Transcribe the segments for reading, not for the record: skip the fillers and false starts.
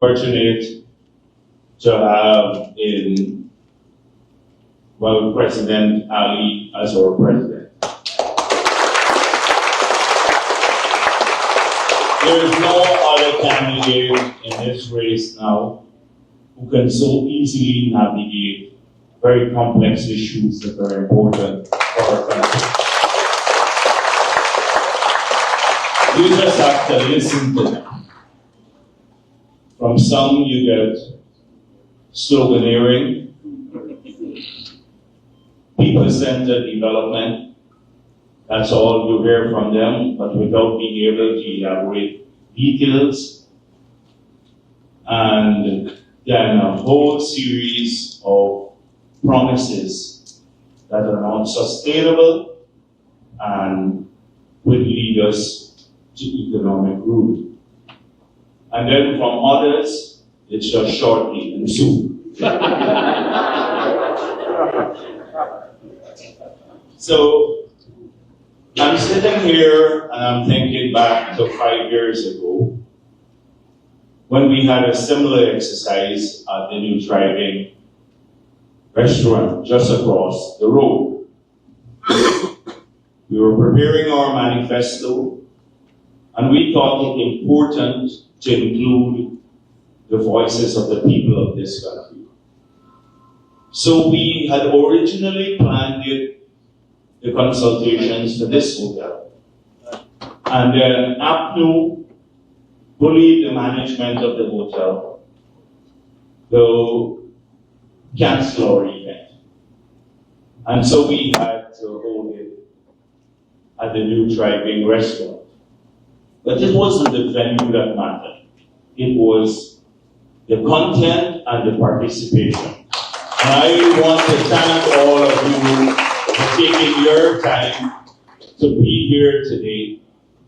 Fortunate to have President Ali as our president. There is no other candidate in this race now who can so easily navigate very complex issues that are important for our country. You just have to listen to them. From some you get sloganeering, people-centered development. That's all you hear from them, but without being able to elaborate details. And then a whole series of promises that are not sustainable and would lead us to economic ruin. And then from others, it's just shortly and soon. So I'm sitting here and I'm thinking back to 5 years ago when we had a similar exercise at the new driving restaurant just across the road. We were preparing our manifesto and we thought it important to include the voices of the people of this country. So we had originally planned the consultations for this hotel. And then APNU bullied the management of the hotel to cancel our event. And so we had to hold it at the new driving restaurant. But it wasn't the venue that mattered. It was the content and the participation. And I want to thank all of you for taking your time to be here today.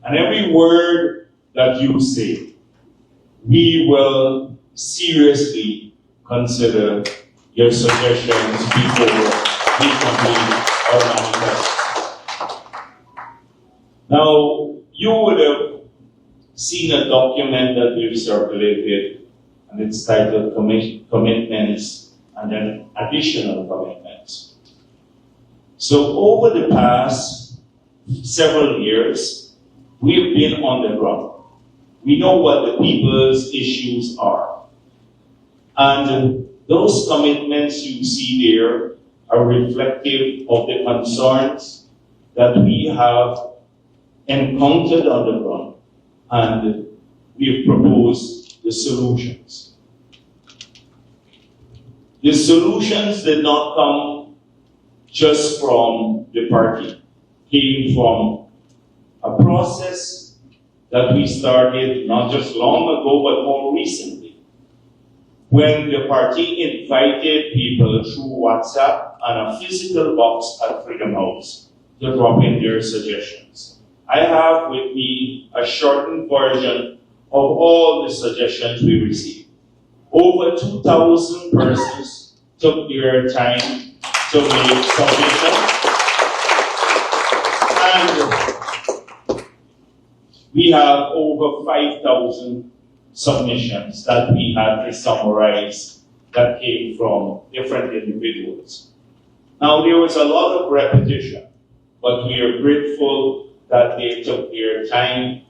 And every word that you say, we will seriously consider your suggestions before we complete our manifesto. Now, you would have seen a document that we've circulated, and it's titled Commitments and then Additional Commitments. So over the past several years, we've been on the ground. We know what the people's issues are. And those commitments you see there are reflective of the concerns that we have encountered on the ground. And we've proposed the solutions. The solutions did not come just from the party. Came from a process that we started not just long ago, but more recently, when the party invited people through WhatsApp and a physical box at Freedom House to drop in their suggestions. I have with me a shortened version of all the suggestions we received. Over 2,000 persons took their time to make submissions. And we have over 5,000 submissions that we had to summarize that came from different individuals. Now, there was a lot of repetition, but we are grateful that they took their time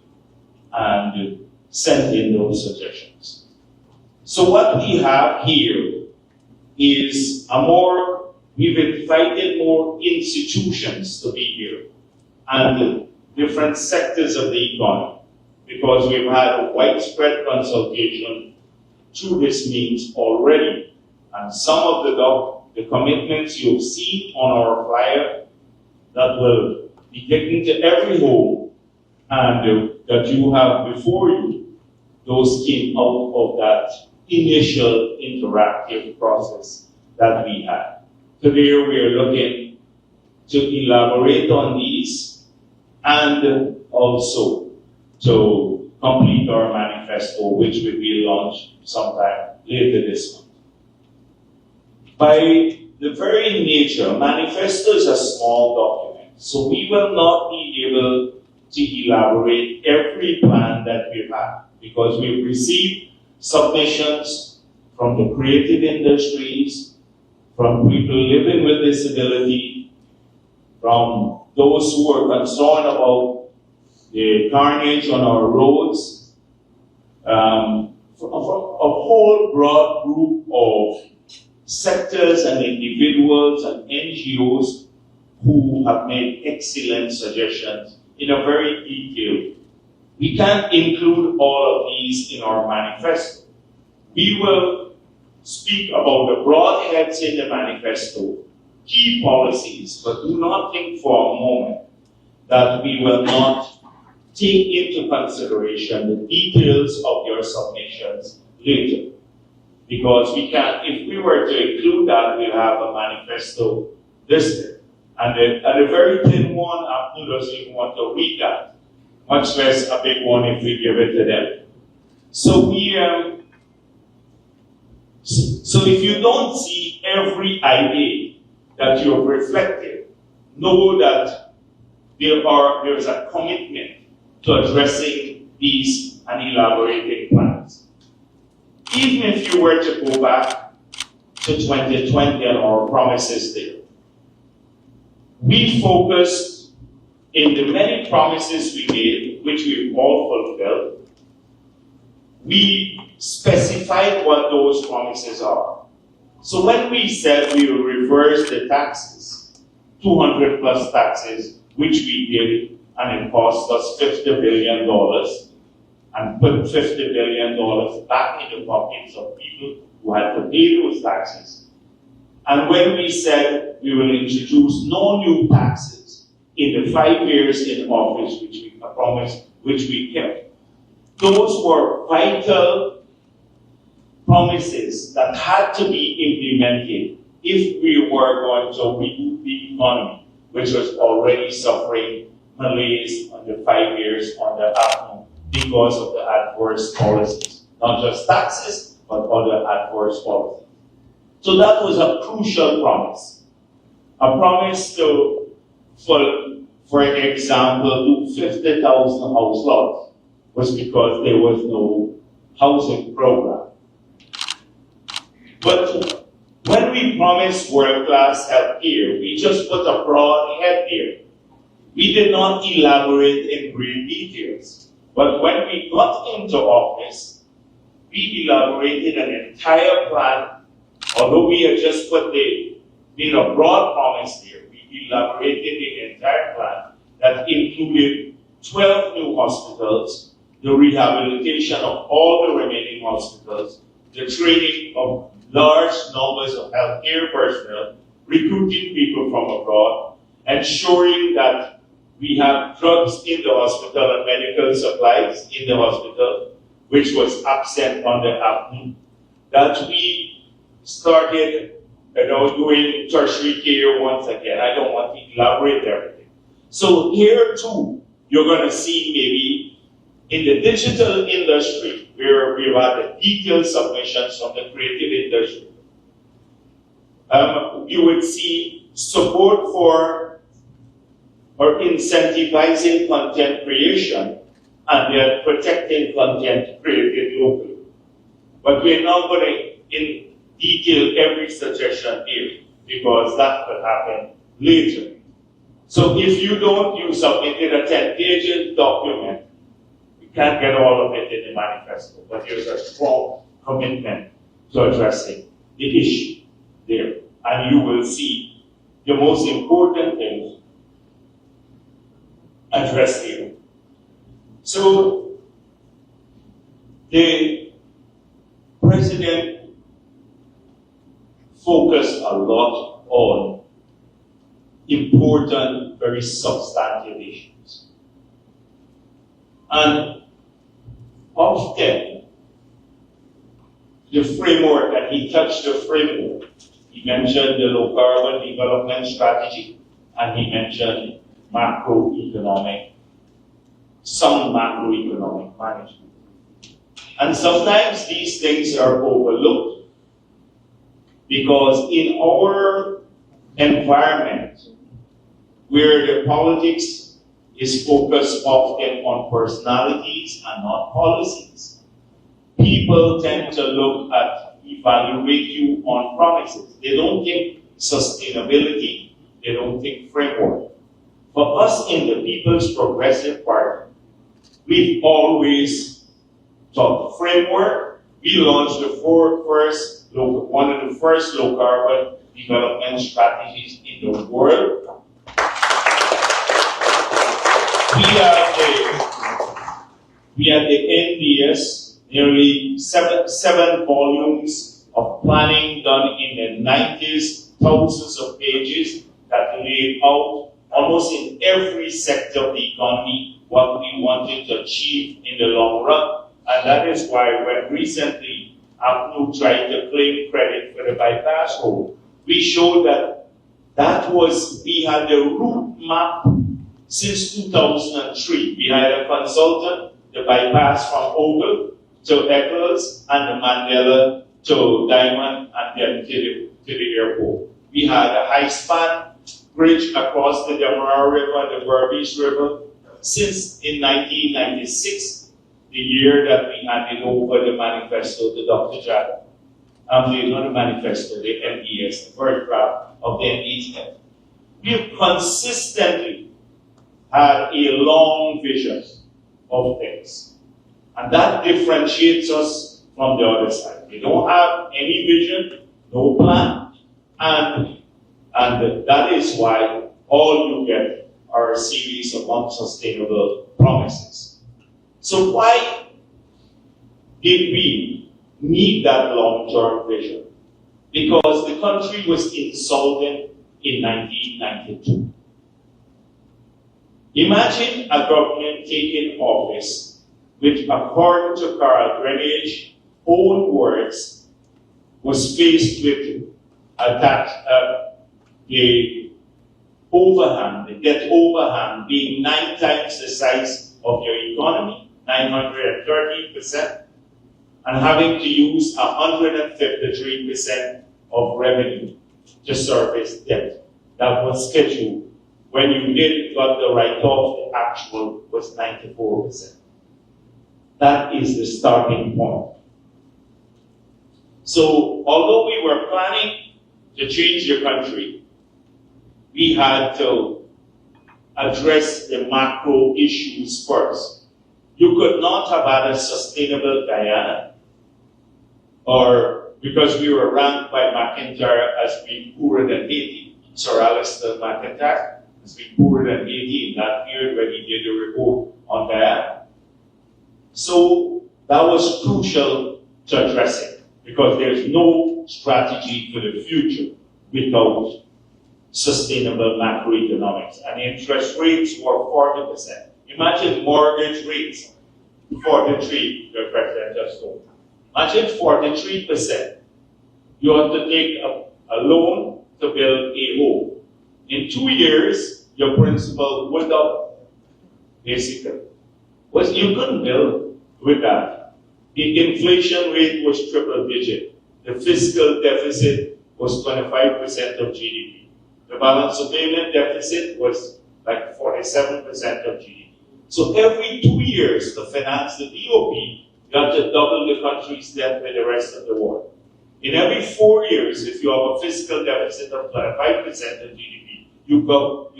and sent in those suggestions. So what we have here is we've invited more institutions to be here and different sectors of the economy, because we've had a widespread consultation through this means already. And some of the commitments you've seen on our flyer that will be taken to every home and that you have before you, those came out of that initial interactive process that we had. Today we are looking to elaborate on these and also to complete our manifesto, which will be launched sometime later this month. By the very nature, manifesto is a small document, so we will not be able to elaborate every plan that we have, because we've received submissions from the creative industries, from people living with disability, from those who are concerned about the carnage on our roads, a whole broad group of sectors and individuals and NGOs who have made excellent suggestions in a very detailed. We can't include all of these in our manifesto. We will speak about the broad heads in the manifesto, key policies, but do not think for a moment that we will not take into consideration the details of your submissions later. Because we can, if we were to include that, we'll have a manifesto listed. And a very thin one, APNU doesn't even want to read that, much less a big one if we give it to them. So so if you don't see every idea that you have reflected, know that there is a commitment to addressing these and elaborating plans. Even if you were to go back to 2020 and our promises there, we focused in the many promises we made, which we've all fulfilled. We specified what those promises are. So when we said we will reverse the taxes, 200 plus taxes, which we did, and it cost us $50 billion, and put $50 billion back in the pockets of people who had to pay those taxes. And when we said we will introduce no new taxes in the 5 years in office, which we promised, which we kept, those were vital promises that had to be implemented if we were going to reboot the economy, which was already suffering malaise on the 5 years under APNU because of the adverse policies, not just taxes, but other adverse policies. So that was a crucial promise. A promise to, for example, do 50,000 house lots was because there was no housing program. But when we promised world-class health care, we just put a broad head there. We did not elaborate in great details. But when we got into office, we elaborated an entire plan. Although we had just put a broad promise there, we elaborated the entire plan that included 12 new hospitals, the rehabilitation of all the remaining hospitals, the training of large numbers of healthcare personnel, recruiting people from abroad, ensuring that we have drugs in the hospital and medical supplies in the hospital, which was absent under APNU, that we started doing tertiary care once again. I don't want to elaborate everything. So here too, you're going to see maybe in the digital industry, where we've had the detailed submissions from the creative industry, you would see support for or incentivizing content creation and then protecting content created locally. But we're not going to detail every suggestion here because that could happen later. So if you don't, you submitted a 10-page document, you can't get all of it in the manifesto, but there's a strong commitment to addressing the issue there. And you will see the most important things addressed here. So the president focused a lot on important, very substantive issues. And often, the framework, and he touched the framework. He mentioned the low carbon development strategy, and he mentioned some macroeconomic management. And sometimes these things are overlooked because in our environment, where the politics is focused often on personalities and not policies, people tend to look at, evaluate you on promises. They don't think sustainability, they don't think framework. For us in the People's Progressive Party, we've always taught framework. We launched one of the first low carbon development strategies in the world. We had the NDS, nearly seven volumes of planning done in the 90s, thousands of pages that laid out almost in every sector of the economy what we wanted to achieve in the long run. And that is why when recently APNU tried to claim credit for the bypass road, we showed that we had the route map since 2003. We had a consultant, the bypass from Ogle to Eccles and the Mandela to Diamond and then to the airport. We had a high-span bridge across the Demerara River, the Berbice River, since in 1996, the year that we handed over the manifesto to Dr. Jagdeo. Not the manifesto, the MDS, the first draft of the MDS. We have consistently had a long vision of things. And that differentiates us from the other side. We don't have any vision, no plan, and that is why all you get are a series of unsustainable promises. So why did we need that long-term vision? Because the country was insolvent in 1992. Imagine a government taking office which, according to Carl Greenidge's own words, was faced with the overhang, the debt overhang being 9 times the size of your economy, 913%, and having to use 153% of revenue to service debt. That was scheduled. When you got the write-off, the actual was 94%. That is the starting point. So, although we were planning to change the country, we had to address the macro issues first. You could not have had a sustainable Guyana, or because we were ranked by McIntyre as being poorer than Haiti. Sir Alistair McIntyre has been poorer than Haiti in that period when he did the report on Guyana. So that was crucial to address it, because there's no strategy for the future without sustainable macroeconomics. And interest rates were 40%. Imagine mortgage rates, 43, the president just told. Imagine 43%. You have to take a loan to build a home. In 2 years, your principal would double, basically. You couldn't build with that. The inflation rate was triple digit. The fiscal deficit was 25% of GDP. The balance of payment deficit was like 47% of GDP. So every 2 years to finance the BOP, you have to double the country's debt with the rest of the world. In every 4 years, if you have a fiscal deficit of 25% of GDP, you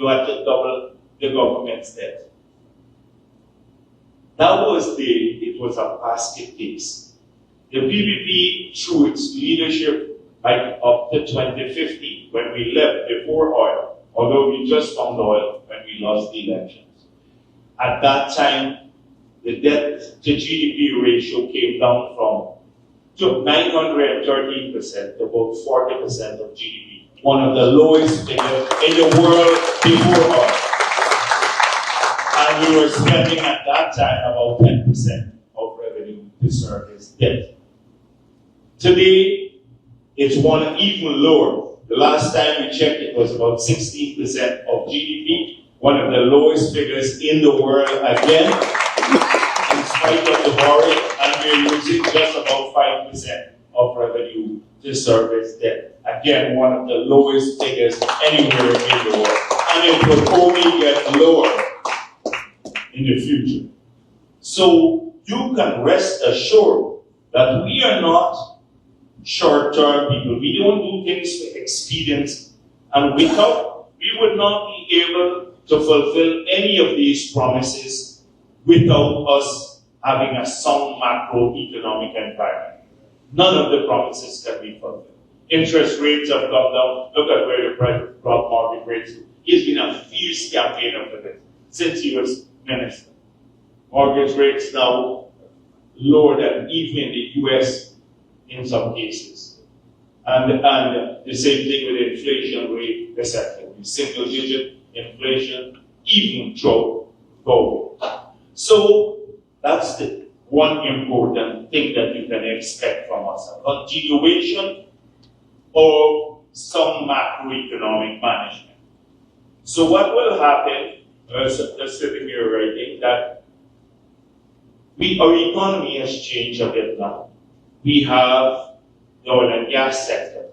have to double the government's debt. It was a basket case. The PPP, through its leadership, up to 2050, when we left before oil, although we just found oil when we lost the elections. At that time, the debt to GDP ratio came down from 913% to about 40% of GDP. One of the lowest figures in the world before oil. And we were spending at that time about 10% of revenue to service debt. Today, it's even lower. The last time we checked, it was about 16% of GDP, one of the lowest figures in the world again, in spite of the borrowing, and we're using just about 5% of revenue to service debt. Again, one of the lowest figures anywhere in the world. And it will only get lower in the future. So you can rest assured that we are not short-term people. We don't do things for expedience, and we would not be able to fulfill any of these promises without us having a sound macroeconomic environment. None of the promises can be fulfilled. Interest rates have come down. Look at where the private mortgage rates are. He's been a fierce campaigner for this since he was minister. Mortgage rates now lower than even in the US in some cases. And the same thing with inflation rate, etc. Single digit inflation, even through COVID. So that's the one important thing that you can expect from us, a continuation of some macroeconomic management. So what will happen, just sitting here writing, that our economy has changed a bit now. We have the oil and gas sector.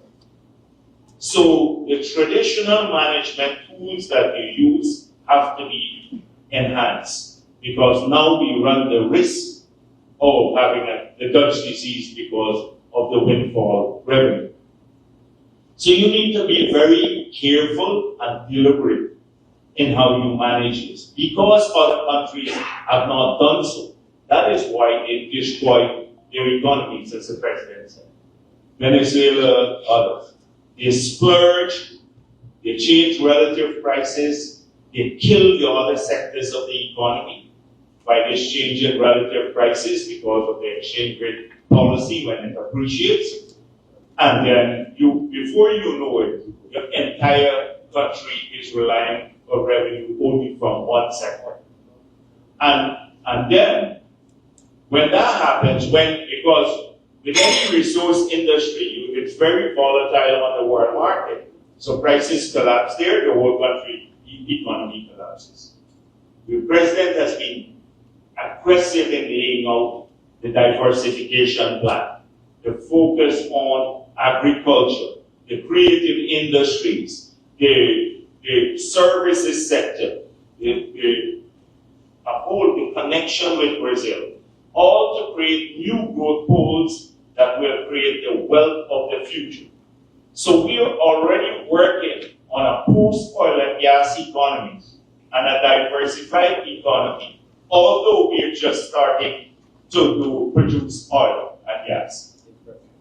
So the traditional management tools that we use have to be enhanced, because now we run the risk of having the Dutch disease because of the windfall revenue. So you need to be very careful and deliberate in how you manage this, because other countries have not done so. That is why they destroyed their economies, as the president said. Venezuela, others. They splurge, they change relative prices, they kill the other sectors of the economy by this change in relative prices because of the exchange rate policy when it appreciates. And then before you know it, your entire country is relying on revenue only from one sector. And then, when that happens, because with any resource industry, it's very volatile on the world market. So prices collapse there, the whole country, the economy collapses. The president has been aggressive in laying out the diversification plan, the focus on agriculture, the creative industries, the services sector, the connection with Brazil, all to create new growth poles that will create the wealth of the future. So we are already working on a post-oil and gas economy and a diversified economy, although we are just starting to produce oil and gas.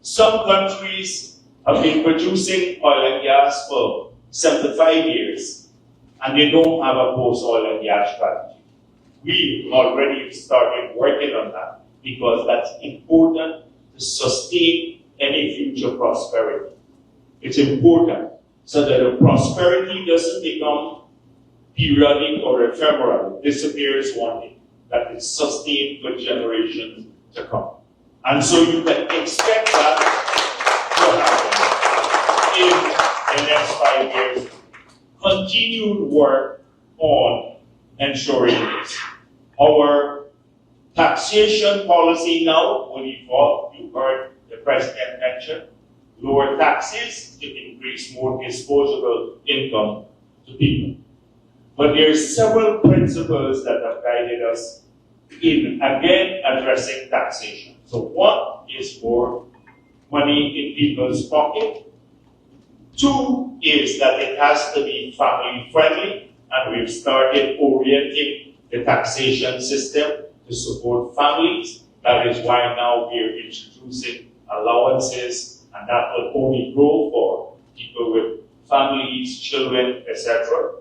Some countries have been producing oil and gas for 75 years, and they don't have a post-oil and gas strategy. We already started working on that because that's important to sustain any future prosperity. It's important so that the prosperity doesn't become periodic or ephemeral, it disappears one day, that it's sustained for generations to come. And so you can expect that to happen in the next 5 years. Continued work on ensuring this. Our taxation policy now will evolve. You heard the president mention lower taxes to increase more disposable income to people. But there are several principles that have guided us in, again, addressing taxation. So one is more money in people's pocket. Two is that it has to be family friendly, and we've started orienting the taxation system to support families. That is why now we are introducing allowances, and that will only grow for people with families, children, etc.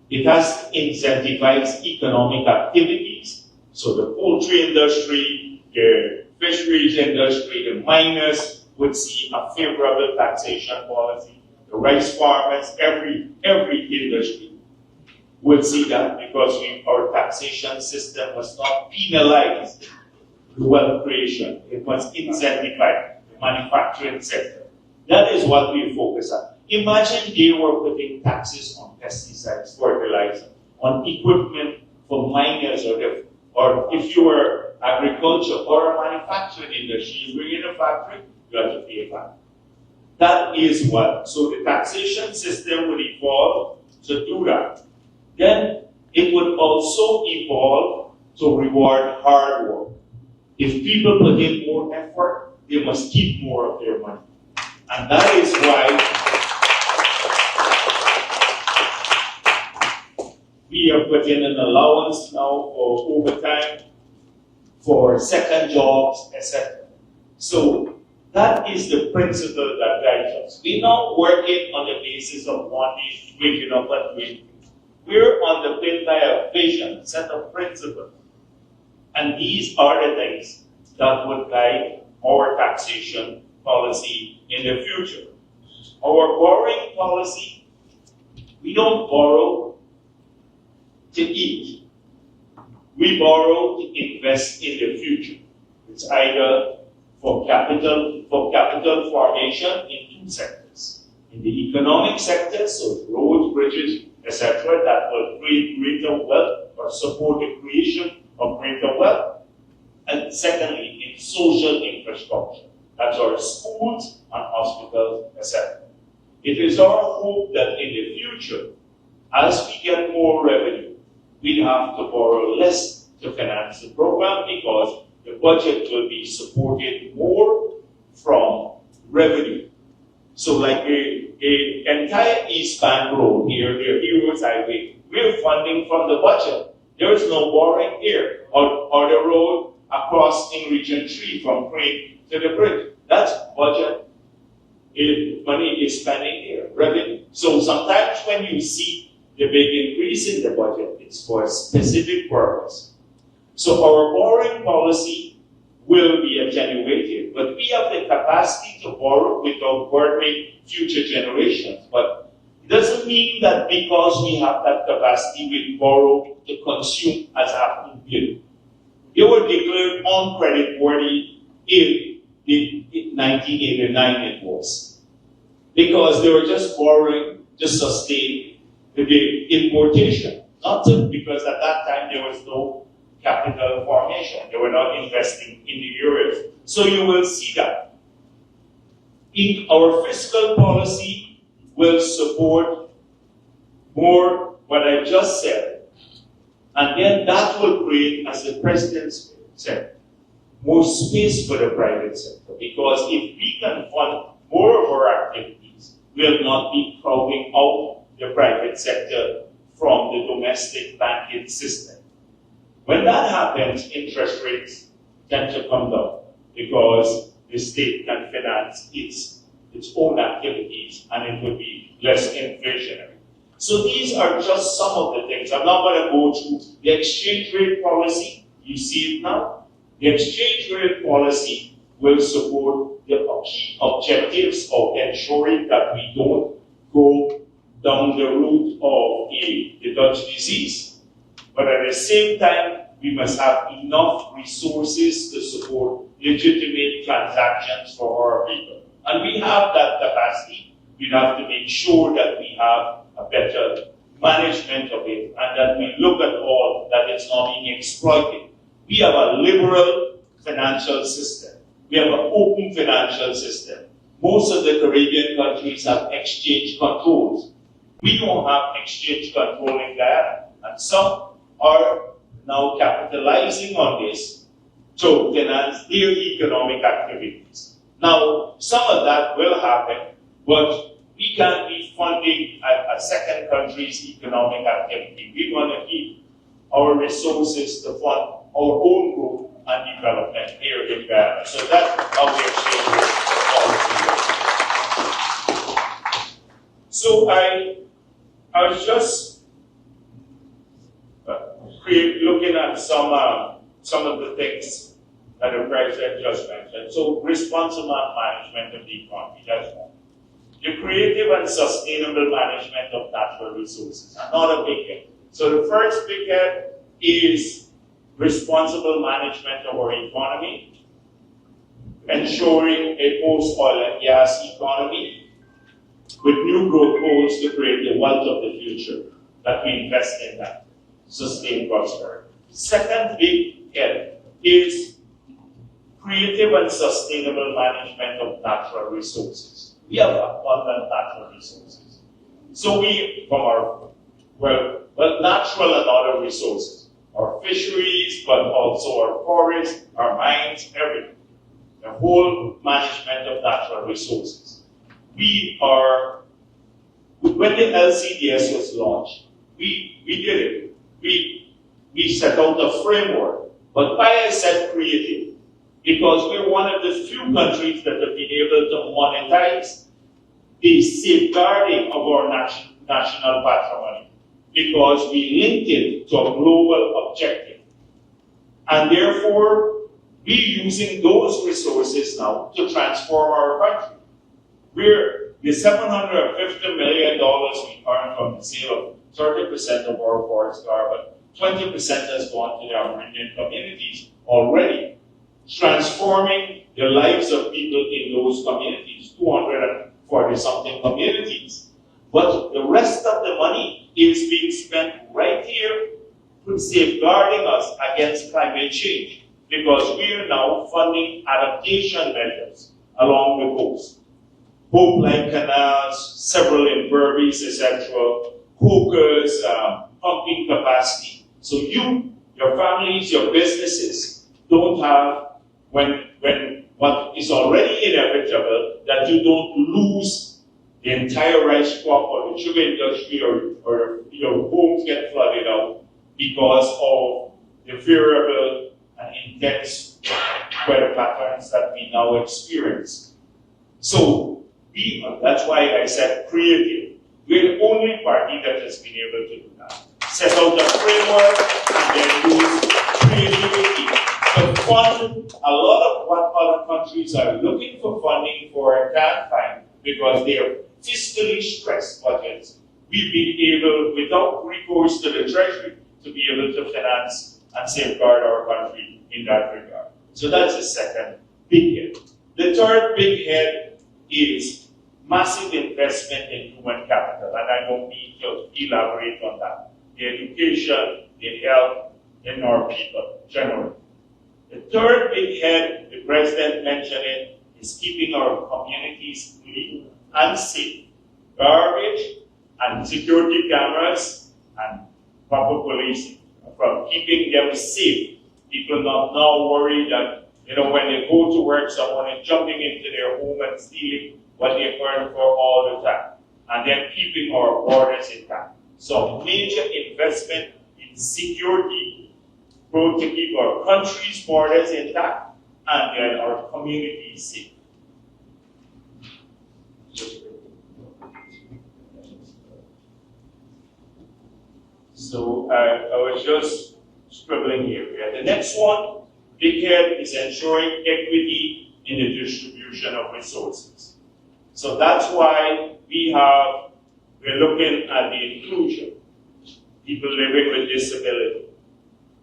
It has to incentivize economic activities. So the poultry industry, the fisheries industry, the miners would see a favorable taxation policy. The rice farmers, every industry would see that, because our taxation system was not penalized wealth creation. It was incentivized the manufacturing sector. That is what we focus on. Imagine they were putting taxes on pesticides, fertilizer, on equipment for miners, or if you were agriculture or a manufacturing industry, you bring in a factory, you have to pay a VAT. That is what, so the taxation system would evolve to do that. Then it would also evolve to reward hard work. If people put in more effort, they must keep more of their money. And that is why we are putting an allowance now for overtime, for second jobs, etc. So that is the principle that guides us. We're not working on the basis of one day waking up and waiting. We're underpinned by a vision, a set of principles. And these are the things that would guide our taxation policy in the future. Our borrowing policy, we don't borrow to eat. We borrow to invest in the future. It's either for capital formation in two sectors. In the economic sector, so roads, bridges, etc., that will create greater wealth or support the creation of greater wealth. And secondly, in social infrastructure. That's our schools and hospitals, etc. It is our hope that in the future, as we get more revenue, we'd have to borrow less to finance the program because the budget will be supported more from revenue. So like the entire East Bank Road here, the Heroes Highway, we're funding from the budget. There is no borrowing here. Or the road across in Region 3 from Crane to the bridge. That's budget. Money is spending here, revenue. So sometimes when you see the big increase in the budget, it's for a specific purpose. So our borrowing policy will be attenuated, but we have the capacity to borrow without burdening future generations. But it doesn't mean that because we have that capacity, we borrow to consume as happened here. They were declared uncreditworthy in 1989 it was. Because they were just borrowing to sustain the importation. Not because at that time there was no capital formation. They were not investing in the areas. So you will see that. In our fiscal policy will support more what I just said. And then that will create, as the President said, more space for the private sector. Because if we can fund more of our activities, we'll not be crowding out the private sector from the domestic banking system. When that happens, interest rates tend to come down because the state can finance its own activities and it will be less inflationary. So these are just some of the things. I'm not going to go through the exchange rate policy. You see it now. The exchange rate policy will support the key objectives of ensuring that we don't go down the route of the Dutch disease. But at the same time, we must have enough resources to support legitimate transactions for our people. And we have that capacity. We have to make sure that we have a better management of it and that we look at all that it's not being exploited. We have a liberal financial system. We have an open financial system. Most of the Caribbean countries have exchange controls. We don't have exchange control in Guyana. And some are now capitalizing on this to finance their economic activities. Now, some of that will happen, but we can't be funding a second country's economic activity. We want to keep our resources to fund our own growth and development here in Guyana. So that's how we exchange policy. So I was just looking at some of the things that the President just mentioned. So responsible management of the economy, that's one. The creative and sustainable management of natural resources, another big head. So the first big head is responsible management of our economy, ensuring a post-oil and gas economy with new growth goals to create the wealth of the future, that we invest in that, sustain prosperity. Second big head is creative and sustainable management of natural resources. We have abundant natural resources. So we, from our, natural and other resources. our fisheries, but also our forests, our mines, everything. The whole management of natural resources. When the LCDS was launched, we did it. We set out a framework. But why I said creative? Because we're one of the few countries that have been able to monetize the safeguarding of our national patrimony, because we linked it to a global objective. And therefore, we're using those resources now to transform our country. The $750 million we earned from the sale of 30% of our forest carbon, 20% has gone to the Amerindian communities already, transforming the lives of people in those communities, 240-something communities. But the rest of the money is being spent right here safeguarding us against climate change, because we are now funding adaptation measures along the coast. Pipeline canals, several in Berbice, etc., hookers, pumping capacity. So you, your families, your businesses don't have, when what is already inevitable, that you don't lose the entire rice crop or the sugar industry, or your homes get flooded out because of the variable and intense weather patterns that we now experience. So that's why I said creative. We're the only party that has been able to do that. Set out a framework and then use creativity to fund a lot of what other countries are looking for funding for and can't find, because they are fiscally stressed budgets. We've been able, without recourse to the Treasury, to be able to finance and safeguard our country in that regard. So that's the second big head. The third big head is massive investment in human capital, and I don't need to elaborate on that. The education, the health, in our people generally. The third big head, the President mentioned it, is keeping our communities clean and safe. Garbage and security cameras and proper policing, from keeping them safe. People not now worry that, when they go to work, someone is jumping into their home and stealing what they earn for all the time, and then keeping our borders intact. So major investment in security, both to keep our country's borders intact and then our communities safe. So I was just scribbling here. The next one, big head, is ensuring equity in the distribution of resources. So that's why we're looking at the inclusion, people living with disability,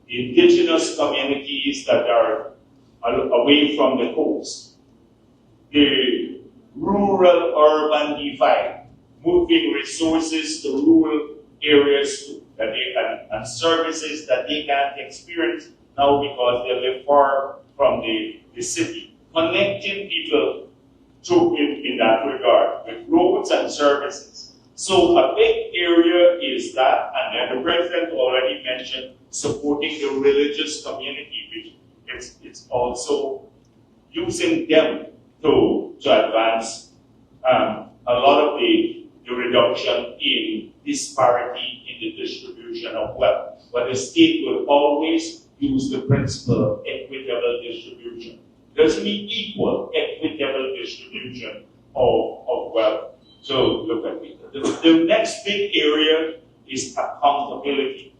the indigenous communities that are away from the coast, the rural-urban divide, moving resources to rural areas that and services that they can't experience now because they live far from the city, connecting people in that regard, with roads and services. So a big area is that, and then the President already mentioned supporting the religious community, which it's also using them to advance a lot of the reduction in disparity in the distribution of wealth. But the state will always use the principle of equitable distribution. Doesn't mean equal, equitable distribution of wealth. So look at it. The next big area is accountability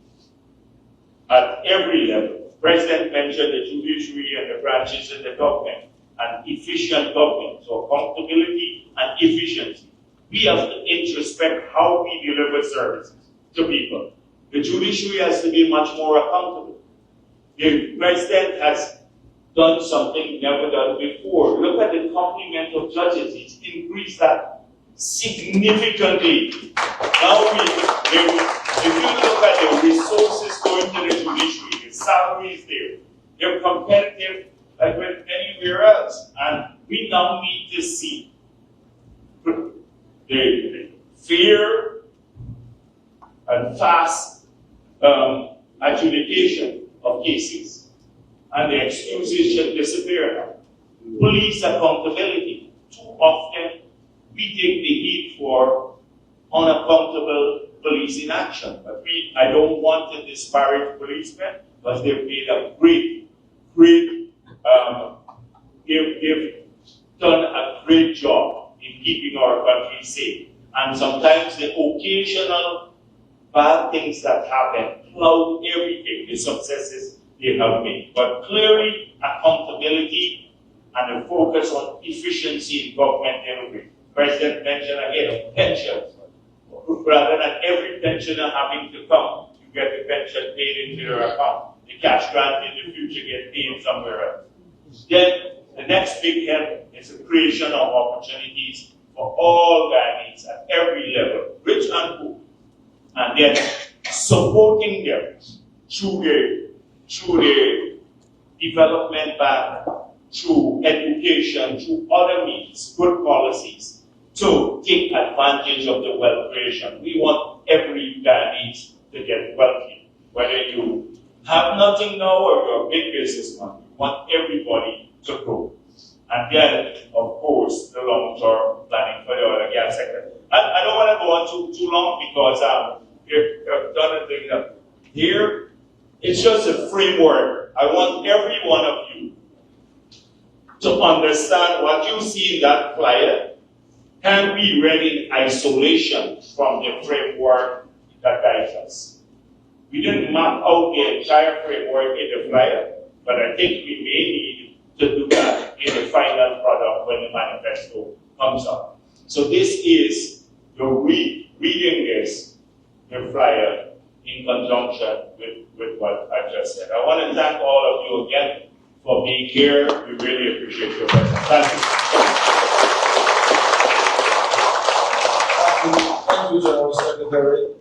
at every level. The President mentioned the judiciary and the branches in the government and efficient government. So accountability and efficiency. We have to introspect how we deliver services to people. The judiciary has to be much more accountable. The President has done something never done before. Look at the complement of judges. He's increased that significantly. Now, if you look at the resources going to the judiciary, the salaries there, they're competitive like with anywhere else. And we now need to see the fair and fast adjudication of cases. And the excuses should disappear. Police accountability. Too often, we take the heat for unaccountable police inaction. But I don't want to disparage policemen, but they've made a they've done a great job in keeping our country safe. And sometimes the occasional bad things that happen cloud everything, the successes they have made. But clearly, accountability and a focus on efficiency in government delivery. President mentioned again pensions. Rather than every pensioner having to come, you get the pension paid into your account. The cash grant in the future get paid somewhere else. Then the next big help is the creation of opportunities for all Ghanaians at every level, rich and poor. And then supporting them through the development bank, through education, through other means, good policies, to take advantage of the wealth creation. We want every Ghanaian to get wealthy. Whether you have nothing now or you're a big businessman, we want everybody to grow. And then, of course, the long-term planning for the oil and gas sector. I don't want to go on too long because we've done a thing here. It's just a framework. I want every one of you to understand what you see in that flyer can be read in isolation from the framework that guides us. We didn't map out the entire framework in the flyer, but I think we may need to do that in the final product when the manifesto comes up. So this is your reading this, the flyer, in conjunction with what I just said. I want to thank all of you again for being here. We really appreciate your presence. Thank you. Thank you, General Secretary.